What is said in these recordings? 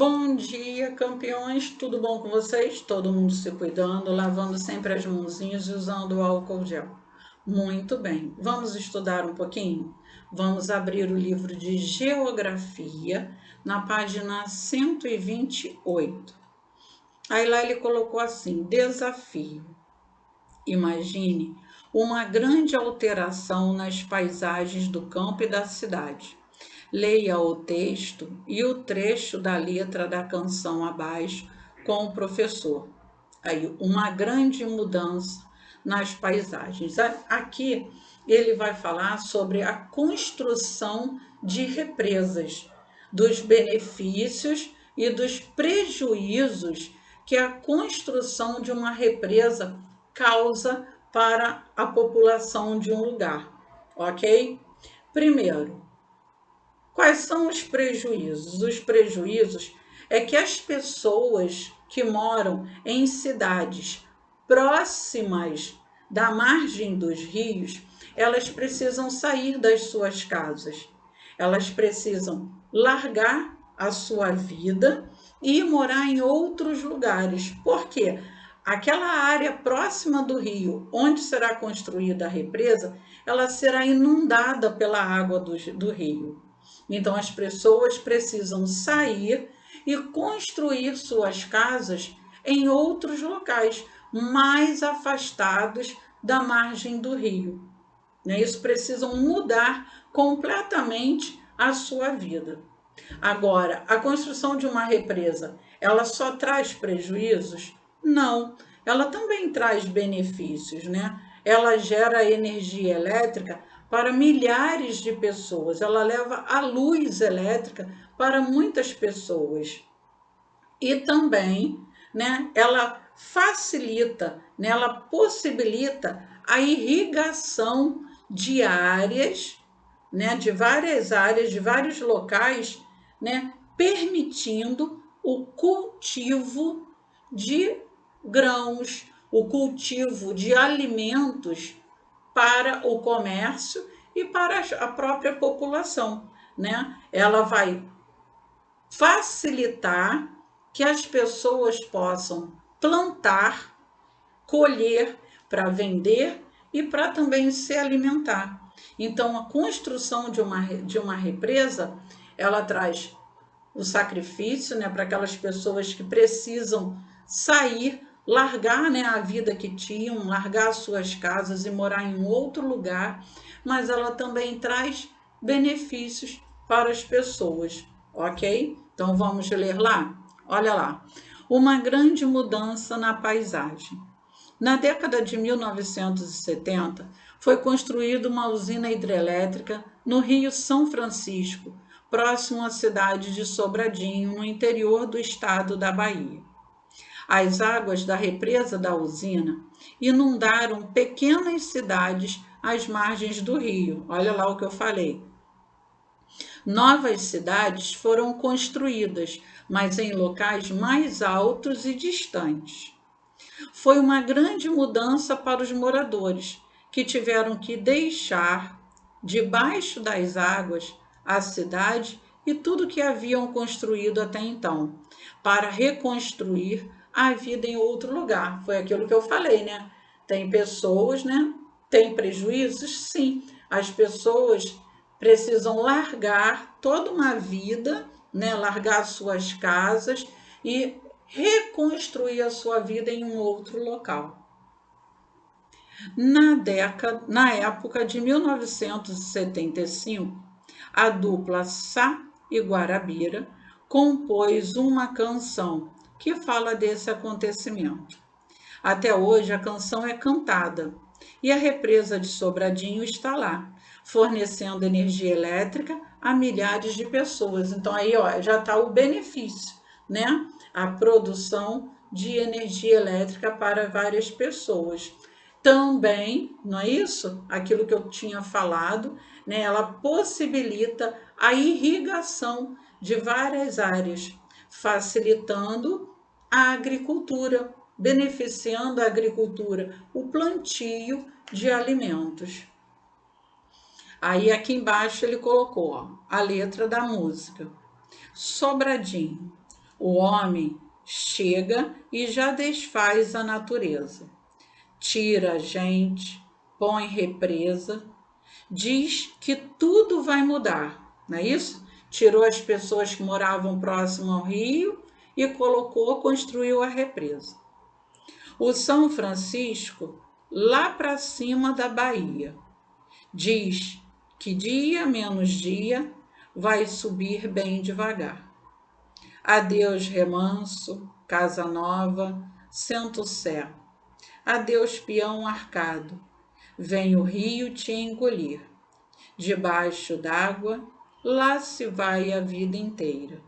Bom dia, campeões! Tudo bom com vocês? Todo mundo se cuidando, lavando sempre as mãozinhas e usando o álcool gel. Muito bem, vamos estudar um pouquinho? Vamos abrir o livro de Geografia na página 128. Aí lá ele colocou assim: desafio. Imagine uma grande alteração nas paisagens do campo e da cidade. Leia o texto e o trecho da letra da canção abaixo com o professor. Aí, uma grande mudança nas paisagens. Aqui ele vai falar sobre a construção de represas, dos benefícios e dos prejuízos que a construção de uma represa causa para a população de um lugar, ok? Primeiro, quais são os prejuízos? Os prejuízos é que as pessoas que moram em cidades próximas da margem dos rios, elas precisam sair das suas casas. Elas precisam largar a sua vida e morar em outros lugares. Por quê? Aquela área próxima do rio, onde será construída a represa, ela será inundada pela água do rio. Então, as pessoas precisam sair e construir suas casas em outros locais, mais afastados da margem do rio. Isso precisam mudar completamente a sua vida. Agora, a construção de uma represa, ela só traz prejuízos? Não, ela também traz benefícios, né? Ela gera energia elétrica para milhares de pessoas, ela leva a luz elétrica para muitas pessoas. E também, né, ela facilita, né, ela possibilita a irrigação de áreas, né, de várias áreas, de vários locais, né, permitindo o cultivo de grãos, o cultivo de alimentos para o comércio e para a própria população, né? Ela vai facilitar que as pessoas possam plantar, colher para vender e para também se alimentar. Então, a construção de uma represa, ela traz o sacrifício, né, para aquelas pessoas que precisam sair, largar, né, a vida que tinham, largar suas casas e morar em outro lugar, mas ela também traz benefícios para as pessoas, ok? Então vamos ler lá? Olha lá. Uma grande mudança na paisagem. Na década de 1970, foi construída uma usina hidrelétrica no Rio São Francisco, próximo à cidade de Sobradinho, no interior do estado da Bahia. As águas da represa da usina inundaram pequenas cidades às margens do rio. Olha lá o que eu falei. Novas cidades foram construídas, mas em locais mais altos e distantes. Foi uma grande mudança para os moradores, que tiveram que deixar debaixo das águas a cidade e tudo que haviam construído até então, para reconstruir a vida em outro lugar. Foi aquilo que eu falei, né? Tem pessoas, né? Tem prejuízos? Sim. As pessoas precisam largar toda uma vida, né? Largar suas casas e reconstruir a sua vida em um outro local. Na época de 1975, a dupla Sá e Guarabira compôs uma canção que fala desse acontecimento. Até hoje a canção é cantada e a represa de Sobradinho está lá, fornecendo energia elétrica a milhares de pessoas. Então aí, ó, já está o benefício, né? A produção de energia elétrica para várias pessoas. Também, não é isso? Aquilo que eu tinha falado, né? Ela possibilita a irrigação de várias áreas, facilitando a agricultura, beneficiando a agricultura, o plantio de alimentos. Aí aqui embaixo ele colocou, ó, a letra da música. Sobradinho. O homem chega e já desfaz a natureza. Tira a gente, põe represa, diz que tudo vai mudar, não é isso? Tirou as pessoas que moravam próximo ao rio e construiu a represa. O São Francisco, lá para cima da Bahia, diz que dia menos dia vai subir bem devagar. Adeus remanso, casa nova, sento sé. Adeus peão arcado, vem o rio te engolir. Debaixo d'água, lá se vai a vida inteira.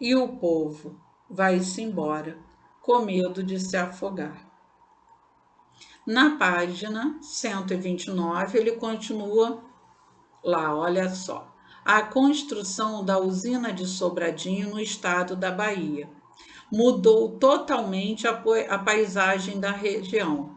E o povo vai-se embora, com medo de se afogar. Na página 129, ele continua lá, olha só. A construção da usina de Sobradinho no estado da Bahia mudou totalmente a paisagem da região.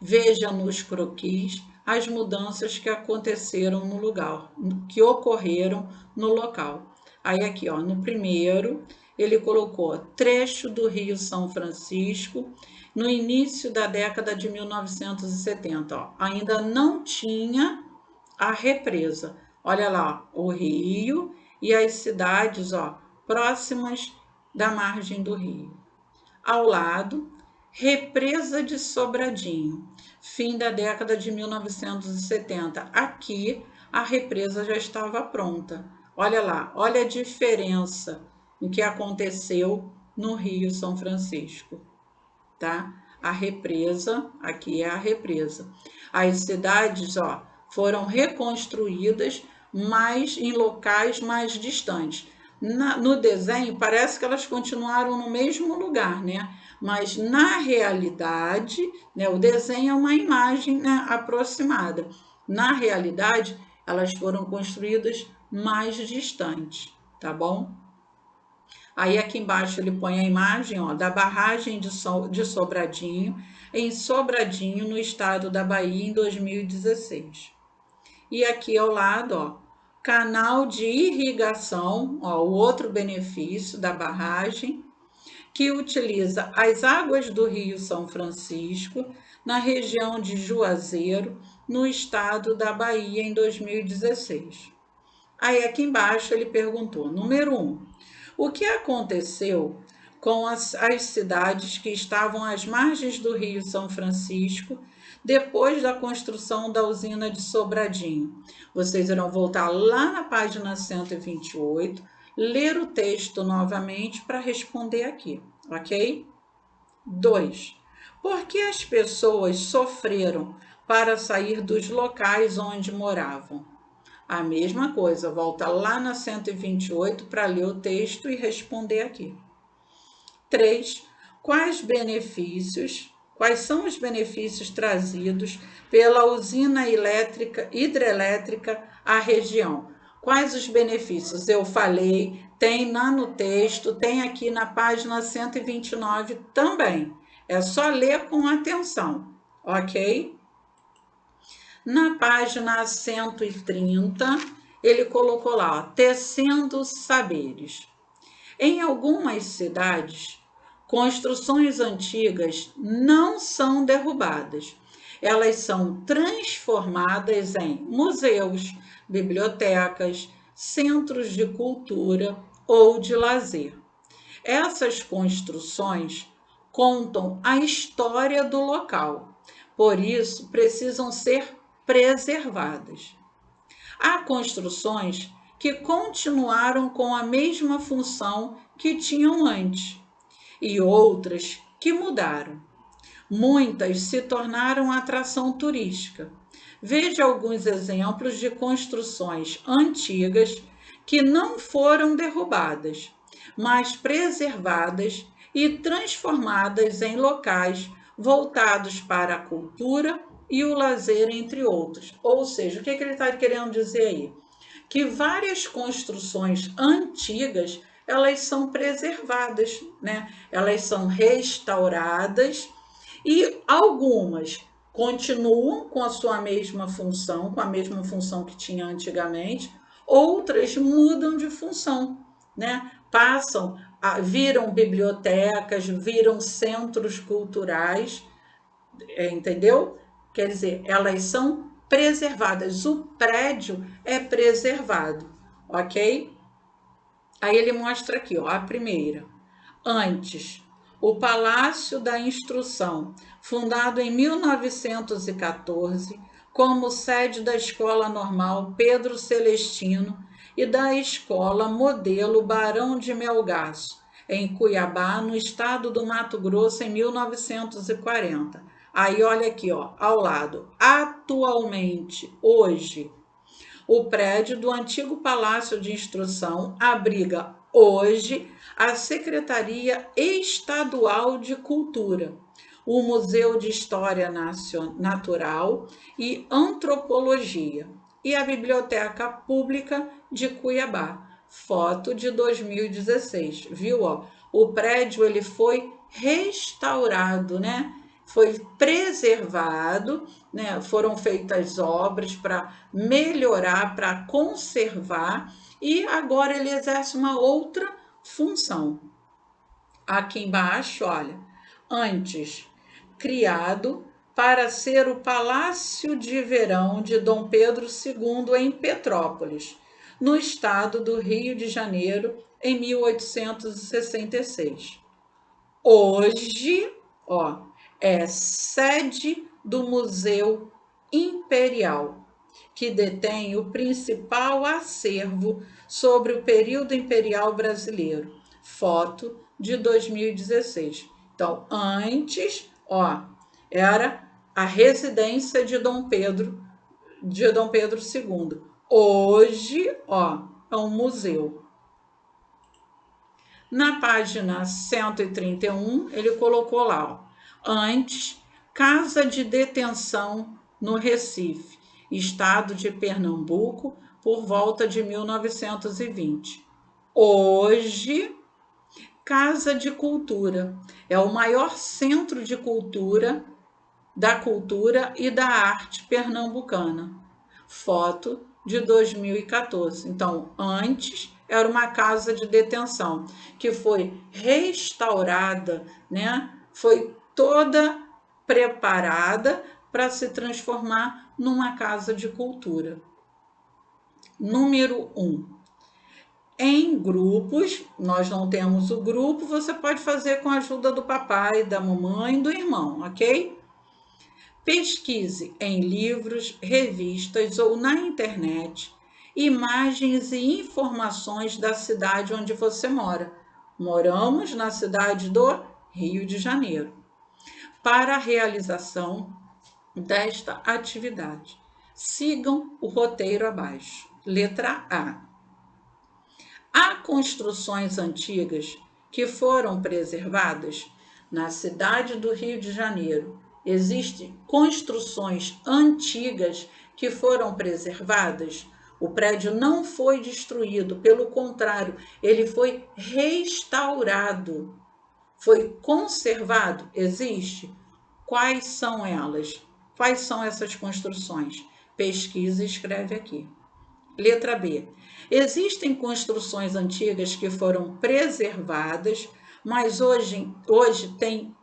Veja nos croquis as mudanças que aconteceram no lugar, que ocorreram no local. Aí aqui, ó, no primeiro, ele colocou trecho do Rio São Francisco, no início da década de 1970, ó, ainda não tinha a represa. Olha lá, o rio e as cidades, ó, próximas da margem do rio. Ao lado, represa de Sobradinho, fim da década de 1970. Aqui, a represa já estava pronta. Olha lá, olha a diferença no que aconteceu no Rio São Francisco, tá? A represa, aqui é a represa. As cidades, ó, foram reconstruídas, mas em locais mais distantes. No desenho, parece que elas continuaram no mesmo lugar, né? Mas na realidade, né, o desenho é uma imagem, né, aproximada. Na realidade, elas foram construídas mais distantes, tá bom? Aí aqui embaixo ele põe a imagem, ó, da barragem de Sobradinho, em Sobradinho, no estado da Bahia, em 2016. E aqui ao lado, ó, canal de irrigação, ó, o outro benefício da barragem, que utiliza as águas do Rio São Francisco, na região de Juazeiro, no estado da Bahia, em 2016. Aí aqui embaixo ele perguntou, número 1, o que aconteceu com as cidades que estavam às margens do Rio São Francisco depois da construção da usina de Sobradinho? Vocês irão voltar lá na página 128, ler o texto novamente para responder aqui, ok? 2. Por que as pessoas sofreram para sair dos locais onde moravam? A mesma coisa, volta lá na 128 para ler o texto e responder aqui. 3. Quais são os benefícios trazidos pela usina hidrelétrica à região? Quais os benefícios? Eu falei, tem lá no texto, tem aqui na página 129 também. É só ler com atenção, ok? Na página 130, ele colocou lá, ó, tecendo saberes. Em algumas cidades, construções antigas não são derrubadas. Elas são transformadas em museus, bibliotecas, centros de cultura ou de lazer. Essas construções contam a história do local, por isso precisam ser preservadas. Há construções que continuaram com a mesma função que tinham antes e outras que mudaram. Muitas se tornaram atração turística. Veja alguns exemplos de construções antigas que não foram derrubadas, mas preservadas e transformadas em locais voltados para a cultura e o lazer, entre outros. Ou seja, o que ele está querendo dizer aí? Que várias construções antigas, elas são preservadas, né? Elas são restauradas e algumas continuam com a sua mesma função, com a mesma função que tinha antigamente, outras mudam de função, né? Passam viram bibliotecas, viram centros culturais, entendeu? Quer dizer, elas são preservadas, o prédio é preservado, ok? Aí ele mostra aqui, ó, a primeira. Antes, o Palácio da Instrução, fundado em 1914 como sede da Escola Normal Pedro Celestino e da Escola Modelo Barão de Melgaço, em Cuiabá, no estado do Mato Grosso, em 1940. Aí olha aqui, ó, ao lado. Atualmente, hoje, o prédio do antigo Palácio de Instrução abriga hoje a Secretaria Estadual de Cultura, o Museu de História Natural e Antropologia e a Biblioteca Pública de Cuiabá. Foto de 2016, viu? Ó, o prédio ele foi restaurado, né? Foi preservado, né? Foram feitas obras para melhorar, para conservar, e agora ele exerce uma outra função. Aqui embaixo, olha, antes criado para ser o Palácio de Verão de Dom Pedro II em Petrópolis, no estado do Rio de Janeiro, em 1866. Hoje, ó, é sede do Museu Imperial, que detém o principal acervo sobre o período imperial brasileiro. Foto de 2016. Então, antes, ó, era a residência de Dom Pedro II. Hoje, ó, é um museu. Na página 131, ele colocou lá, ó, antes, Casa de Detenção no Recife, estado de Pernambuco, por volta de 1920. Hoje, Casa de Cultura, é o maior centro de cultura, da cultura e da arte pernambucana. Foto de 2014. Então, antes era uma casa de detenção que foi restaurada, né? Foi toda preparada para se transformar numa casa de cultura. Número 1. Em grupos, nós não temos o grupo, você pode fazer com a ajuda do papai, da mamãe e do irmão, ok? Pesquise em livros, revistas ou na internet imagens e informações da cidade onde você mora. Moramos na cidade do Rio de Janeiro. Para a realização desta atividade, sigam o roteiro abaixo. Letra A. Há construções antigas que foram preservadas na cidade do Rio de Janeiro. Existem construções antigas que foram preservadas. O prédio não foi destruído, pelo contrário, ele foi restaurado, foi conservado. Existe? Quais são elas? Quais são essas construções? Pesquisa e escreve aqui. Letra B. Existem construções antigas que foram preservadas, mas hoje tem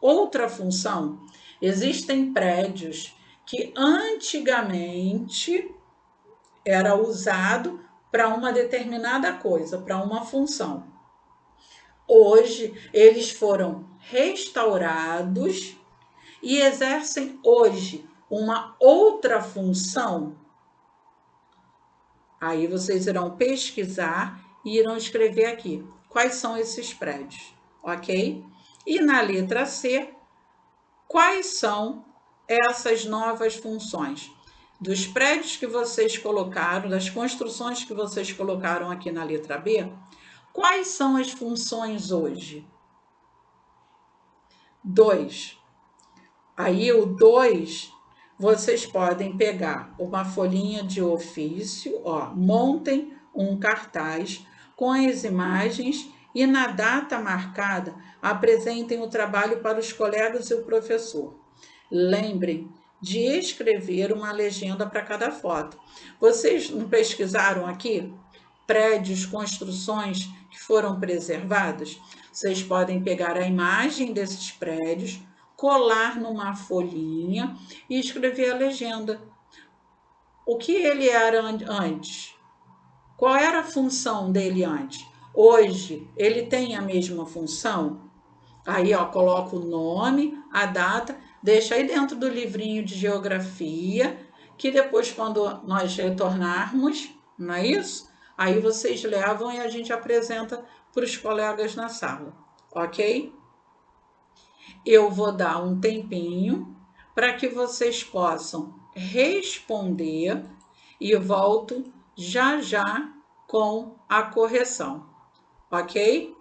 outra função. Existem prédios que antigamente era usado para uma determinada coisa, para uma função. Hoje eles foram restaurados e exercem hoje uma outra função. Aí vocês irão pesquisar e irão escrever aqui quais são esses prédios, ok? E na letra C, quais são essas novas funções? Dos prédios que vocês colocaram, das construções que vocês colocaram aqui na letra B, quais são as funções hoje? 2. Aí o 2, vocês podem pegar uma folhinha de ofício, ó, montem um cartaz com as imagens e na data marcada apresentem o trabalho para os colegas e o professor. Lembrem de escrever uma legenda para cada foto. Vocês não pesquisaram aqui? prédios, construções que foram preservadas? Vocês podem pegar a imagem desses prédios, colar numa folhinha e escrever a legenda. O que ele era antes? Qual era a função dele antes? Hoje, ele tem a mesma função? Aí, ó, coloca o nome, a data, deixa aí dentro do livrinho de geografia, que depois, quando nós retornarmos, não é isso? Aí vocês levam e a gente apresenta para os colegas na sala, ok? Eu vou dar um tempinho para que vocês possam responder e volto já já com a correção, ok?